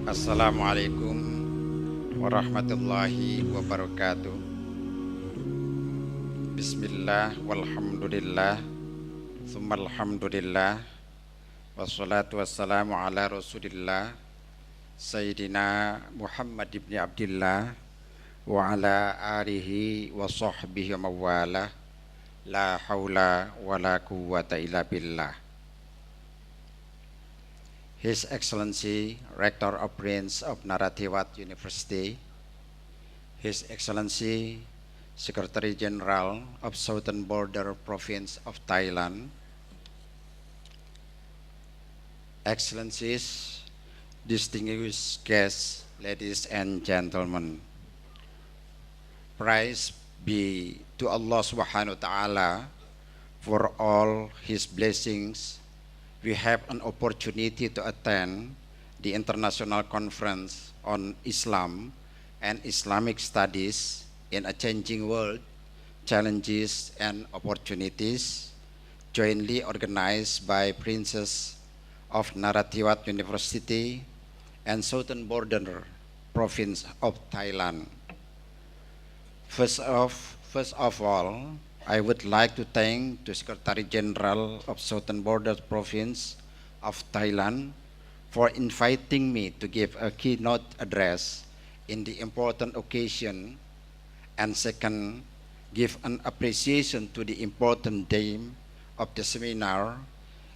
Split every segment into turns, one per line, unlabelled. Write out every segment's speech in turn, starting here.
Assalamualaikum warahmatullahi wabarakatuh. Bismillah walhamdulillah Tsummal hamdulillah wassalatu wassalamu ala rasulillah Sayyidina Muhammad ibn Abdillah wa ala alihi wa sahbihi wa mawalah. La haula wa la quwwata illa billah. His Excellency Rector of Prince of Narathiwat University, His Excellency Secretary General of Southern Border Province of Thailand, Excellencies, distinguished guests, ladies and gentlemen. Praise be to Allah Subhanahu wa Ta'ala for all His blessings. We have an opportunity to attend the International Conference on Islam and Islamic Studies in a Changing World, Challenges and Opportunities, jointly organized by Princes of Narathiwat University and Southern Border Province of Thailand. First of all, I would like to thank the Secretary General of Southern Border Province of Thailand for inviting me to give a keynote address in the important occasion, and second, give an appreciation to the important theme of the seminar,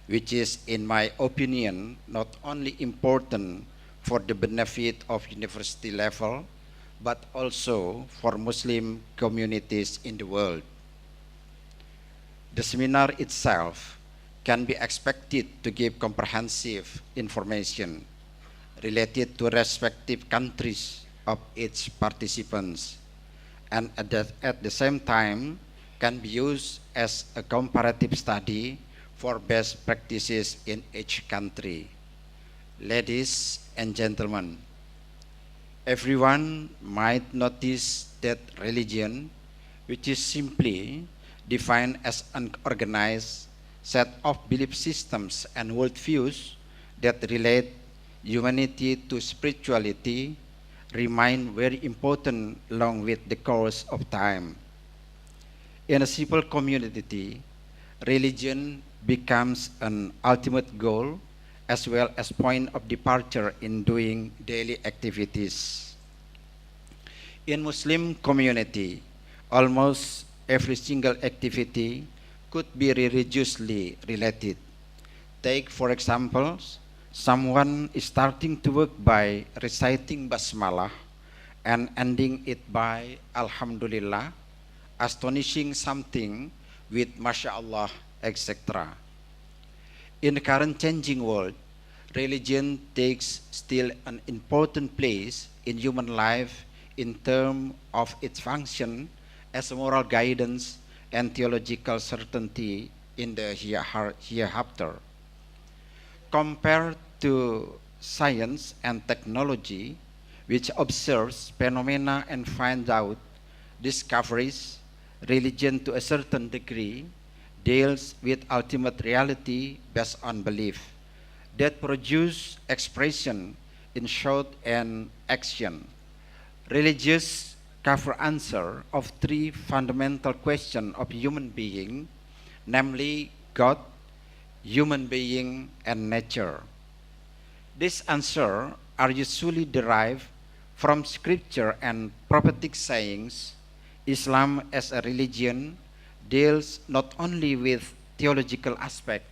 which is, in my opinion, not only important for the benefit of university level, but also for Muslim communities in the world. The seminar itself can be expected to give comprehensive information related to respective countries of its participants, and at the same time can be used as a comparative study for best practices in each country. Ladies and gentlemen, everyone might notice that religion, which is simply defined as an organized set of belief systems and worldviews that relate humanity to spirituality, remain very important along with the course of time. In a simple community, religion becomes an ultimate goal as well as point of departure in doing daily activities. In Muslim community, almost every single activity could be religiously related. Take, for example, someone is starting to work by reciting Basmalah and ending it by Alhamdulillah, astonishing something with MashaAllah, etc. In the current changing world, religion takes still an important place in human life in terms of its function as a moral guidance and theological certainty in the hereafter. Compared to science and technology, which observes phenomena and finds out discoveries, religion to a certain degree deals with ultimate reality based on belief that produce expression in thought and action. Religious cover answer of three fundamental questions of human being, namely God, human being, and nature. These answers are usually derived from scripture and prophetic sayings. Islam as a religion deals not only with theological aspect,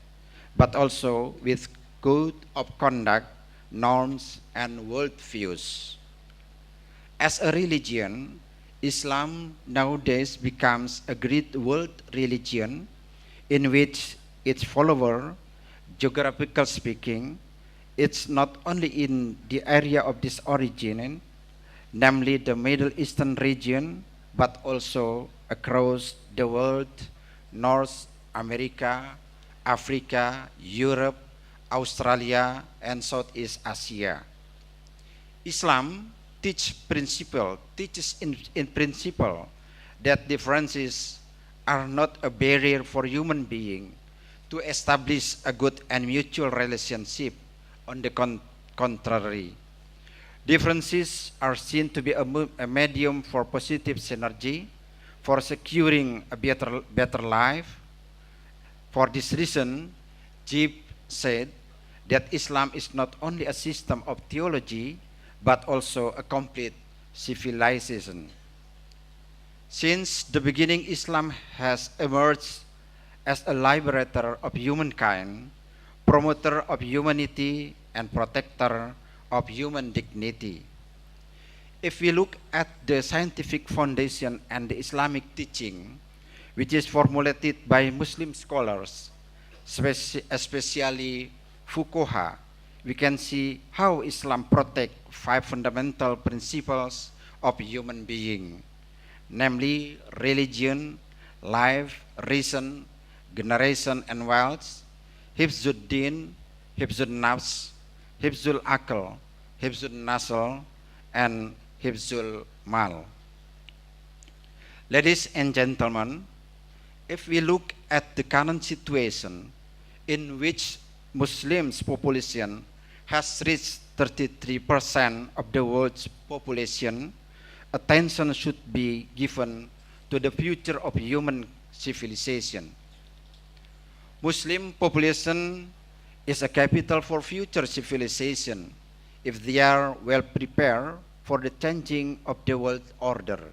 but also with code of conduct, norms, and worldviews. As a religion, Islam nowadays becomes a great world religion in which its follower, geographical speaking, it's not only in the area of this origin, namely the Middle Eastern region, but also across the world, North America, Africa, Europe, Australia, and Southeast Asia. Islam teaches in principle that differences are not a barrier for human being to establish a good and mutual relationship. On the contrary, Differences are seen to be a medium for positive synergy, for securing a better life. For this reason, Jeep said that Islam is not only a system of theology, but also a complete civilization. Since the beginning, Islam has emerged as a liberator of humankind, promoter of humanity, and protector of human dignity. If we look at the scientific foundation and the Islamic teaching, which is formulated by Muslim scholars, especially Fuqaha, we can see how Islam protects 5 fundamental principles of human being, namely religion, life, reason, generation and wealth, hifzud din, hifzud nafs, hifzul akal, hifzul nasl, and hifzul mal. Ladies and gentlemen, if we look at the current situation in which Muslims population has reached 33% of the world's population, attention should be given to the future of human civilization. Muslim population is a capital for future civilization if they are well prepared for the changing of the world order.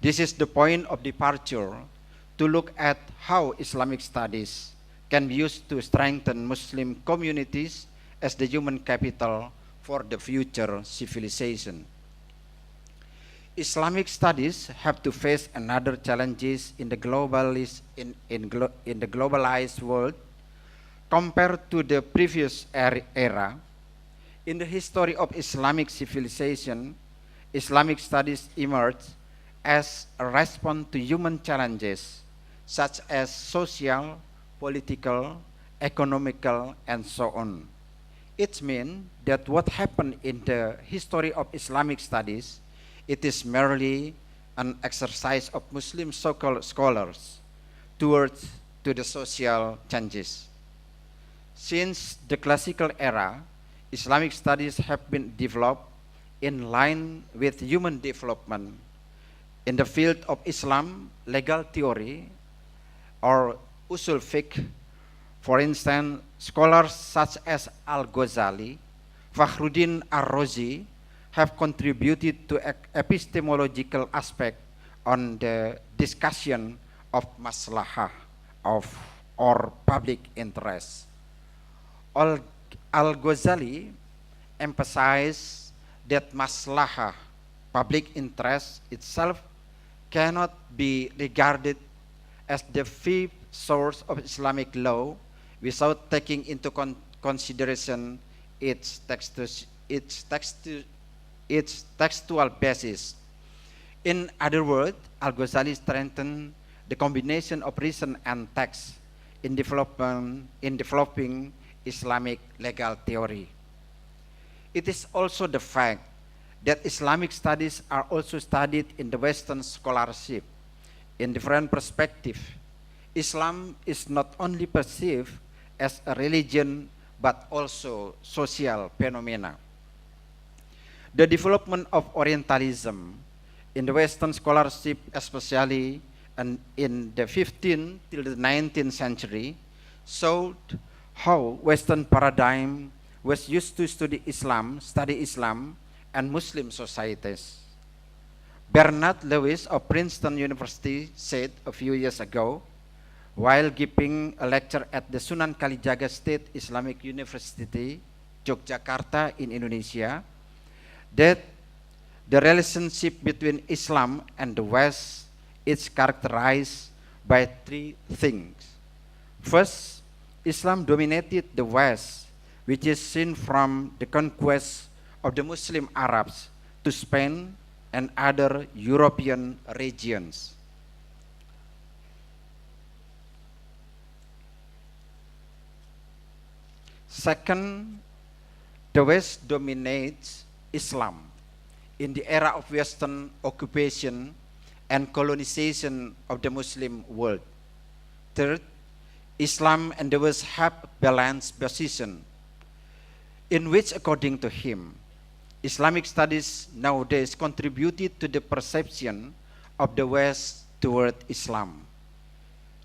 This is the point of departure to look at how Islamic studies can be used to strengthen Muslim communities as the human capital for the future civilization. Islamic studies have to face another challenges in the globalized world compared to the previous era. In the history of Islamic civilization, Islamic studies emerged as a response to human challenges such as social, political, economical, and so on. It means that what happened in the history of Islamic studies, it is merely an exercise of Muslim scholars towards to the social changes. Since the classical era, Islamic studies have been developed in line with human development. In the field of Islam, legal theory, or usul fiqh, for instance, scholars such as Al-Ghazali, Fakhruddin Ar-Razi have contributed to epistemological aspect on the discussion of maslahah or public interest. Al-Ghazali emphasized that maslahah, public interest itself, cannot be regarded as the fifth source of Islamic law without taking into consideration its textual basis. In other words, Al-Ghazali strengthened the combination of reason and text in developing Islamic legal theory. It is also the fact that Islamic studies are also studied in the Western scholarship in different perspectives. Islam is not only perceived as a religion but also social phenomena. The development of Orientalism in the Western scholarship, especially in the 15th till the 19th century, showed how Western paradigm was used to study Islam, and Muslim societies. Bernard Lewis of Princeton University said a few years ago, while giving a lecture at the Sunan Kalijaga State Islamic University, Yogyakarta in Indonesia, that the relationship between Islam and the West is characterized by 3 things. First, Islam dominated the West, which is seen from the conquest of the Muslim Arabs to Spain and other European regions. Second, the West dominates Islam in the era of Western occupation and colonization of the Muslim world. Third, Islam and the West have balanced position in which, according to him, Islamic studies nowadays contributed to the perception of the West toward Islam.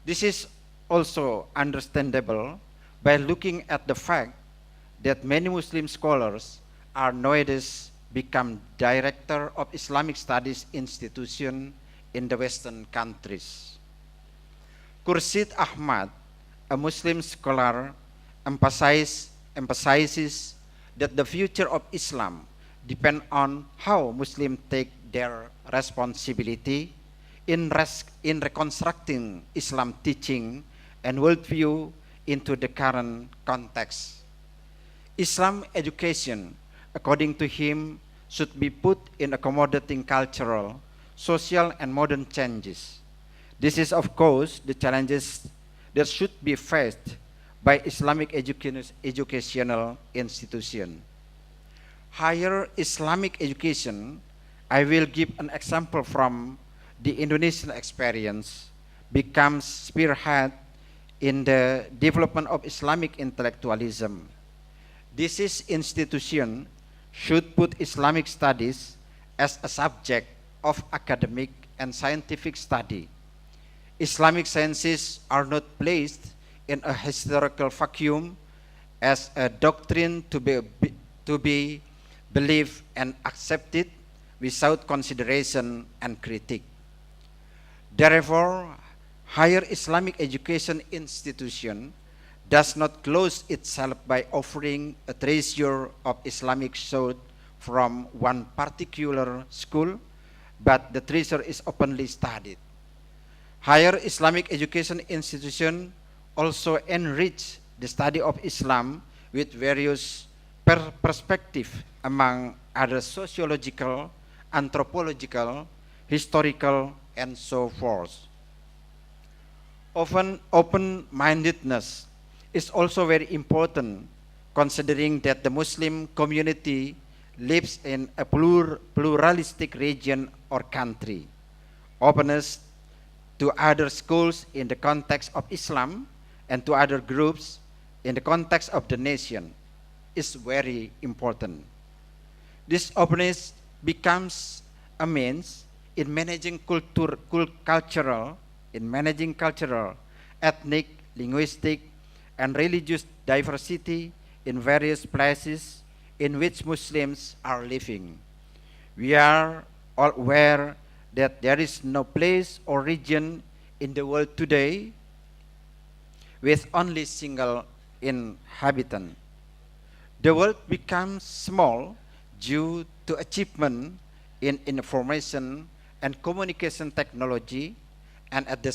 This is also understandable by looking at the fact that many Muslim scholars are nowadays become director of Islamic studies institution in the Western countries. Khurshid Ahmad, a Muslim scholar, emphasizes that the future of Islam depends on how Muslims take their responsibility in reconstructing Islam teaching and worldview into the current context. Islam education, according to him, should be put in accommodating cultural, social, and modern changes. This is, of course, the challenges that should be faced by Islamic educational institution. Higher Islamic education, I will give an example from the Indonesian experience, becomes spearhead in the development of Islamic intellectualism. This institution should put Islamic studies as a subject of academic and scientific study. Islamic sciences are not placed in a historical vacuum as a doctrine to be believed and accepted without consideration and critique. Therefore, higher Islamic education institution does not close itself by offering a treasure of Islamic thought from one particular school, but the treasure is openly studied. Higher Islamic education institution also enrich the study of Islam with various perspectives among other sociological, anthropological, historical, and so forth. Often open-mindedness is also very important, considering that the Muslim community lives in a pluralistic region or country. Openness to other schools in the context of Islam and to other groups in the context of the nation is very important. This openness becomes a means in managing cultural, ethnic, linguistic, and religious diversity in various places in which Muslims are living. We are all aware that there is no place or region in the world today with only single inhabitant. The world becomes small due to achievement in information and communication technology, and at the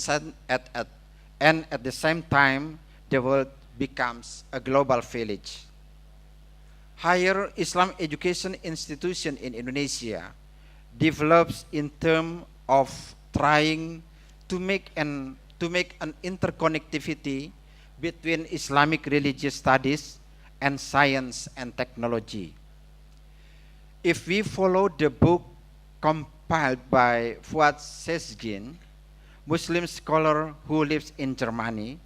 same time, the world becomes a global village. Higher Islam education institution in Indonesia develops in terms of trying to make an interconnectivity between Islamic religious studies and science and technology. If we follow the book compiled by Fuad Sezgin, Muslim scholar who lives in Germany,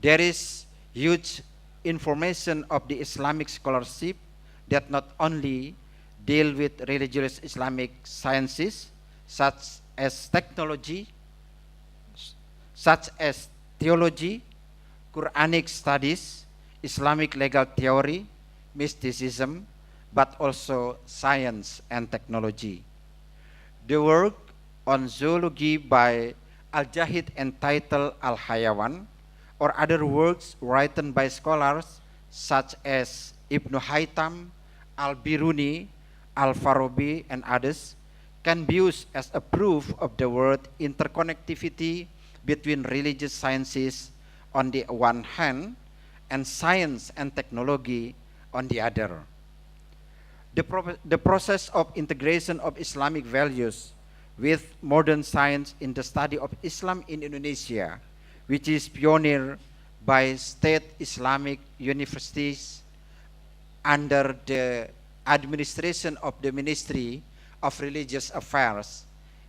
there is huge information of the Islamic scholarship that not only deal with religious Islamic sciences such as technology, such as theology, Quranic studies, Islamic legal theory, mysticism, but also science and technology. The work on zoology by Al-Jahid entitled Al-Hayawan, or other works written by scholars such as Ibn Haytham, Al-Biruni, Al-Farabi, and others, can be used as a proof of the word interconnectivity between religious sciences on the one hand and science and technology on the other. The process of integration of Islamic values with modern science in the study of Islam in Indonesia, which is pioneered by state Islamic universities under the administration of the Ministry of Religious Affairs,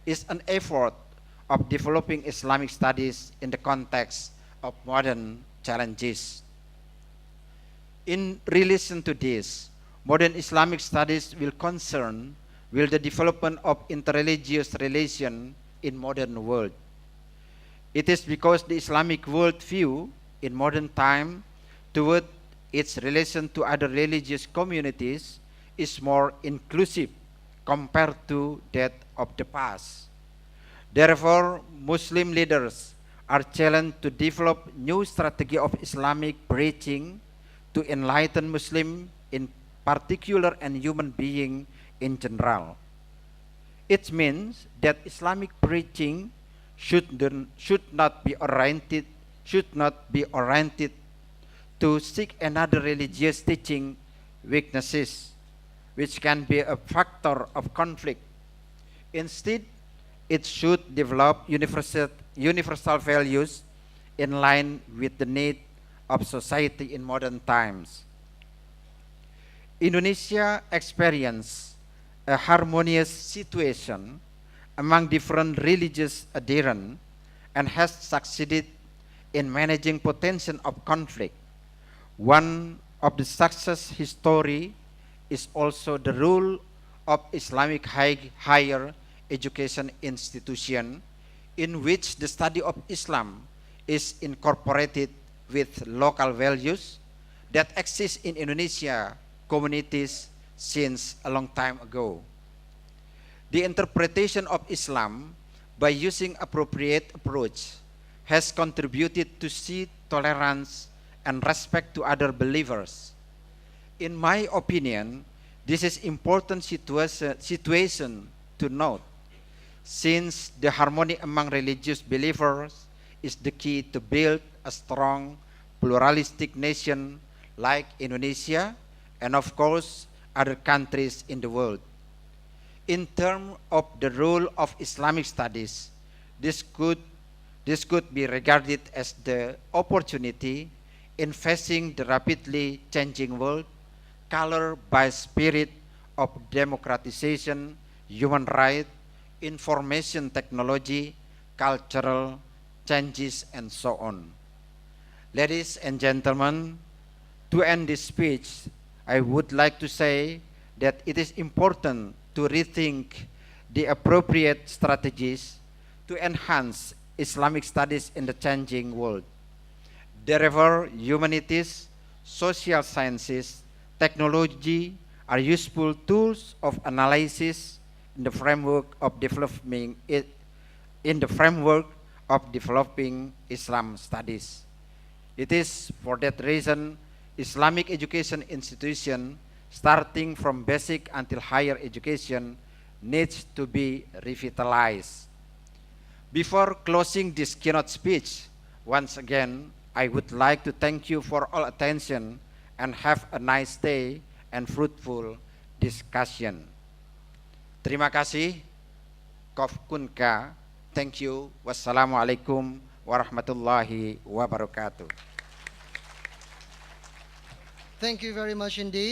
is an effort of developing Islamic studies in the context of modern challenges. In relation to this, modern Islamic studies will concern will the development of interreligious relation in modern world. It is because the Islamic worldview in modern time toward its relation to other religious communities is more inclusive compared to that of the past. Therefore, Muslim leaders are challenged to develop new strategy of Islamic preaching to enlighten Muslim in particular and human being in general. It means that Islamic preaching should not be oriented to seek another religious teaching weaknesses, which can be a factor of conflict. Instead, it should develop universal values in line with the need of society in modern times. Indonesia experienced a harmonious situation among different religious adherents and has succeeded in managing potential of conflict. One of the success history is also the role of Islamic higher education institution, in which the study of Islam is incorporated with local values that exist in Indonesia communities since a long time ago. The interpretation of Islam by using appropriate approach has contributed to see tolerance and respect to other believers. In my opinion, this is important situation to note, since the harmony among religious believers is the key to build a strong pluralistic nation like Indonesia and of course other countries in the world. In terms of the role of Islamic studies, this could be regarded as the opportunity in facing the rapidly changing world, colored by spirit of democratization, human rights, information technology, cultural changes, and so on. Ladies and gentlemen, to end this speech, I would like to say that it is important to rethink the appropriate strategies to enhance Islamic studies in the changing world. Therefore, humanities, social sciences, technology are useful tools of analysis in the framework of developing Islam studies. It is for that reason Islamic education institution, starting from basic until higher education, needs to be revitalized. Before closing this keynote speech, once again, I would like to thank you for all attention and have a nice day and fruitful discussion. Terima kasih. Kof Kunka. Thank you. Wassalamualaikum warahmatullahi wabarakatuh.
Thank you very much indeed.